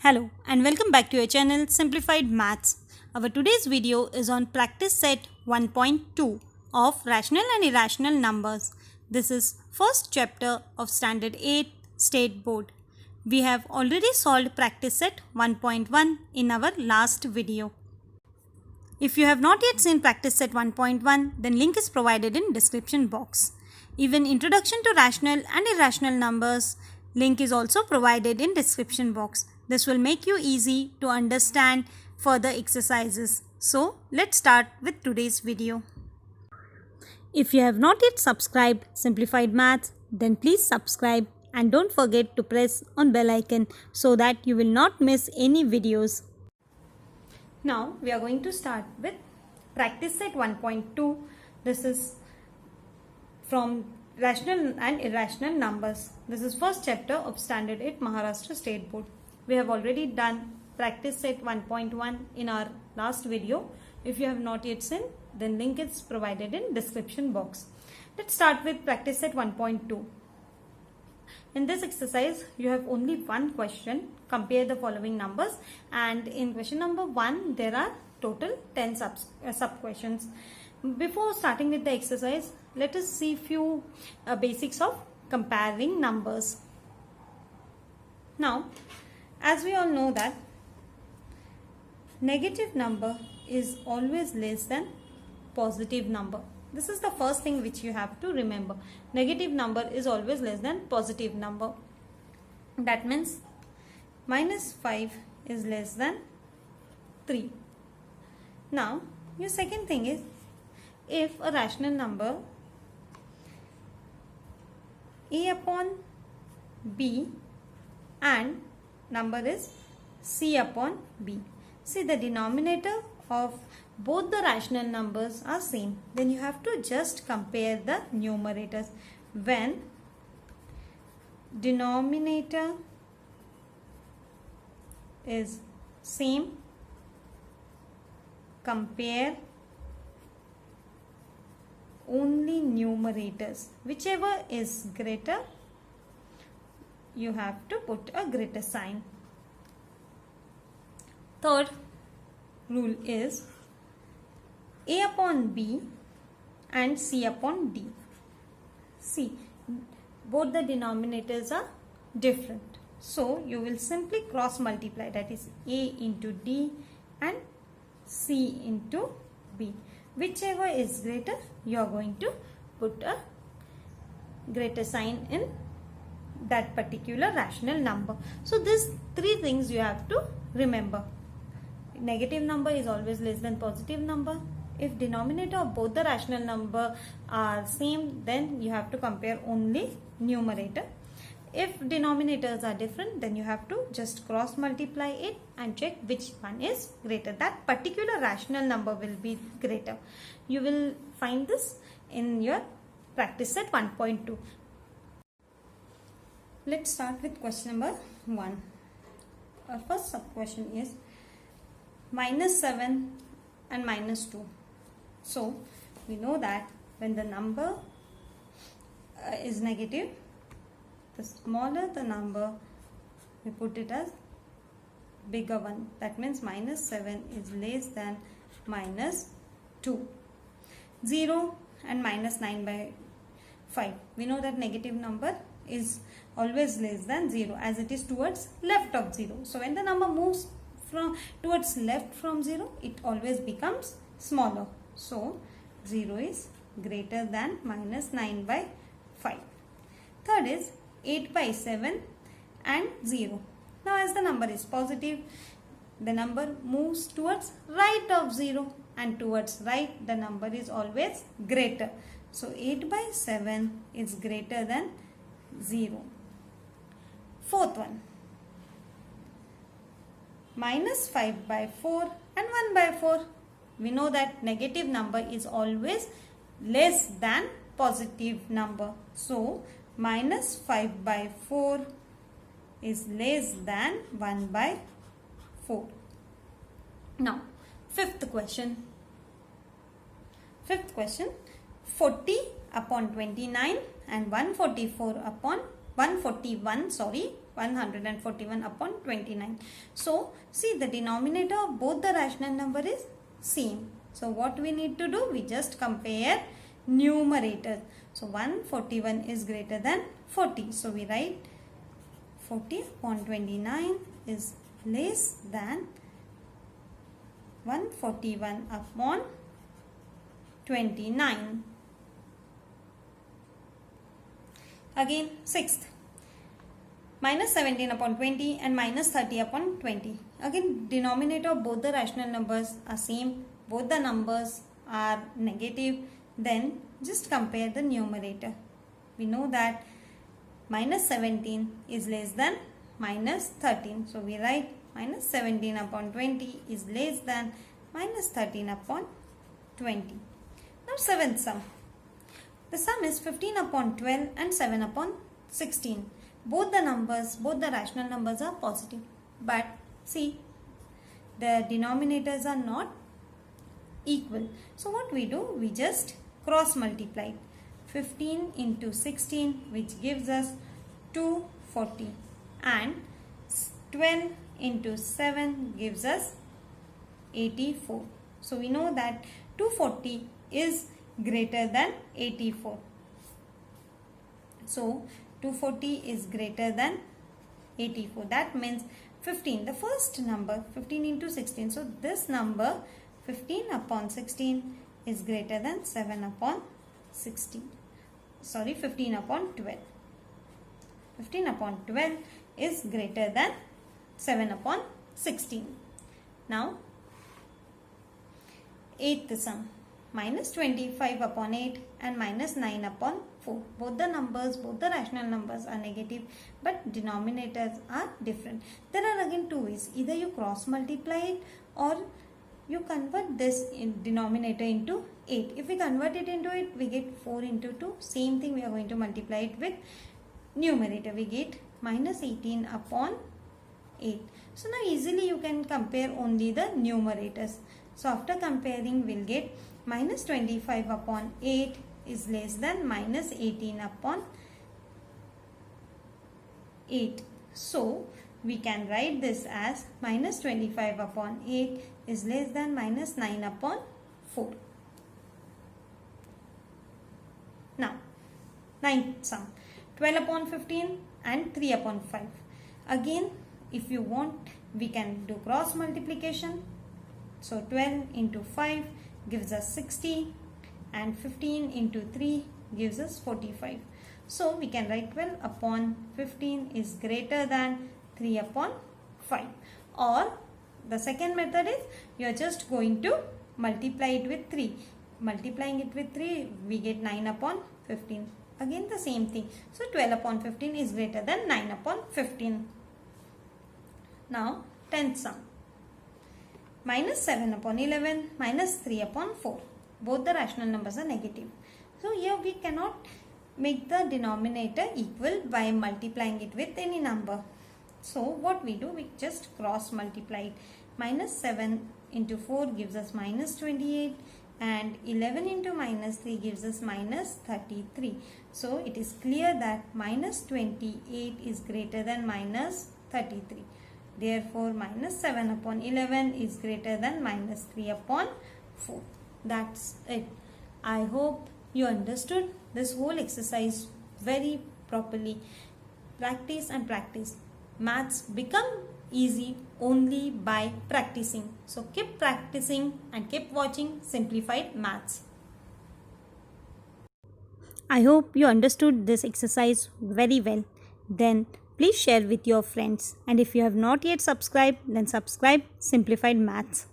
Hello and welcome back to your channel Simplified Maths. Our today's video is on practice set 1.2 of rational and irrational numbers. This is first chapter of standard 8 state board. We have already solved practice set 1.1 in our last video. If you have not yet seen practice set 1.1, then link is provided in description box. Even introduction to rational and irrational numbers link is also provided in description box. This will make you easy to understand further exercises. So let's start with today's video. If you have not yet subscribed Simplified Maths, then please subscribe and don't forget to press on bell icon so that you will not miss any videos. Now we are going to start with practice set 1.2. This is from rational and irrational numbers. This is first chapter of standard 8 Maharashtra State Board. We have already done practice set 1.1 in our last video. If you have not yet seen, then link is provided in description box. Let's start with practice set 1.2. In this exercise, you have only one question. Compare the following numbers, and in question number 1, there are total 10 sub questions. Before starting with the exercise, let us see few basics of comparing numbers. Now, as we all know that negative number is always less than positive number. This is the first thing which you have to remember. Negative number is always less than positive number. That means minus 5 is less than 3. Now, your second thing is, if a rational number a upon b and number is c upon b. See, the denominator of both the rational numbers are same. Then you have to just compare the numerators. When denominator is same, compare only numerators. Whichever is greater, you have to put a greater sign. Third rule is a upon b and c upon d. See, both the denominators are different. So, you will simply cross multiply, that is a into d and c into b. Whichever is greater, you are going to put a greater sign in that particular rational number. So, these three things you have to remember. Negative number is always less than positive number. If denominator of both the rational number are same, then you have to compare only numerator. If denominators are different, then you have to just cross multiply it and check which one is greater. That particular rational number will be greater. You will find this in your practice set 1.2. Let's start with question number 1. Our first sub question is minus 7 and minus 2. So, we know that when the number is negative, the smaller the number, we put it as bigger one. That means minus 7 is less than minus 2. 0 and minus 9 by 5. We know that negative number is always less than 0 as it is towards left of 0. So, when the number moves from towards left from 0, it always becomes smaller. So, 0 is greater than minus 9 by 5. Third is 8 by 7 and 0. Now, as the number is positive, the number moves towards right of 0, and towards right the number is always greater. So, 8 by 7 is greater than 0. Fourth one, minus 5 by 4 and 1 by 4. We know that negative number is always less than positive number. So, minus 5 by 4 is less than 1 by 4. Now, fifth question. 40 upon 29 and 141 141 upon 29. So see, the denominator of both the rational number is same. So what we need to do? We just compare numerators. So 141 is greater than 40. So we write 40 upon 29 is less than 141 upon 29. Again, sixth, minus 17 upon 20 and minus 30 upon 20. Again, denominator of both the rational numbers are same. Both the numbers are negative. Then just compare the numerator. We know that minus 17 is less than minus 13. So we write minus 17 upon 20 is less than minus 13 upon 20. Now seventh sum. The sum is 15 upon 12 and 7 upon 16. Both the rational numbers are positive. But see, the denominators are not equal. So what we do? We just cross multiply. 15 into 16, which gives us 240, and 12 into 7 gives us 84. So we know that 240 is greater than 84. So 240 is greater than 84. That means 15, the first number, 15 into 16. So this number 15 upon 16 is greater than 7 upon 16. Sorry, 15 upon 12. 15 upon 12 is greater than 7 upon 16. Now, eighth sum. Minus 25 upon 8 and minus 9 upon 4. Both the rational numbers are negative, but denominators are different. There are again two ways. Either you cross multiply it or you convert this denominator into 8. If we convert it into 8, we get 4 into 2. Same thing, we are going to multiply it with numerator. We get minus 18 upon 8. So now easily you can compare only the numerators. So after comparing, we'll get minus 25 upon 8 is less than minus 18 upon 8. So we can write this as minus 25 upon 8 is less than minus 9 upon 4. Now, ninth sum. 12 upon 15 and 3 upon 5. Again, if you want, we can do cross multiplication. So 12 into 5 gives us 60 and 15 into 3 gives us 45. So we can write 12 upon 15 is greater than 3 upon 5. Or the second method is you are just going to multiply it with 3. Multiplying it with 3, we get 9 upon 15. Again the same thing. So 12 upon 15 is greater than 9 upon 15. Now 10th sum. Minus 7 upon 11 minus 3 upon 4. Both the rational numbers are negative. So here we cannot make the denominator equal by multiplying it with any number. So what we do? We just cross multiply it. Minus 7 into 4 gives us minus 28 and 11 into minus 3 gives us minus 33. So it is clear that minus 28 is greater than minus 33. Therefore, minus 7 upon 11 is greater than minus 3 upon 4. That's it. I hope you understood this whole exercise very properly. Practice and practice. Maths become easy only by practicing. So keep practicing and keep watching Simplified Maths. I hope you understood this exercise very well. Then please share with your friends, and if you have not yet subscribed, then subscribe Simplified Maths.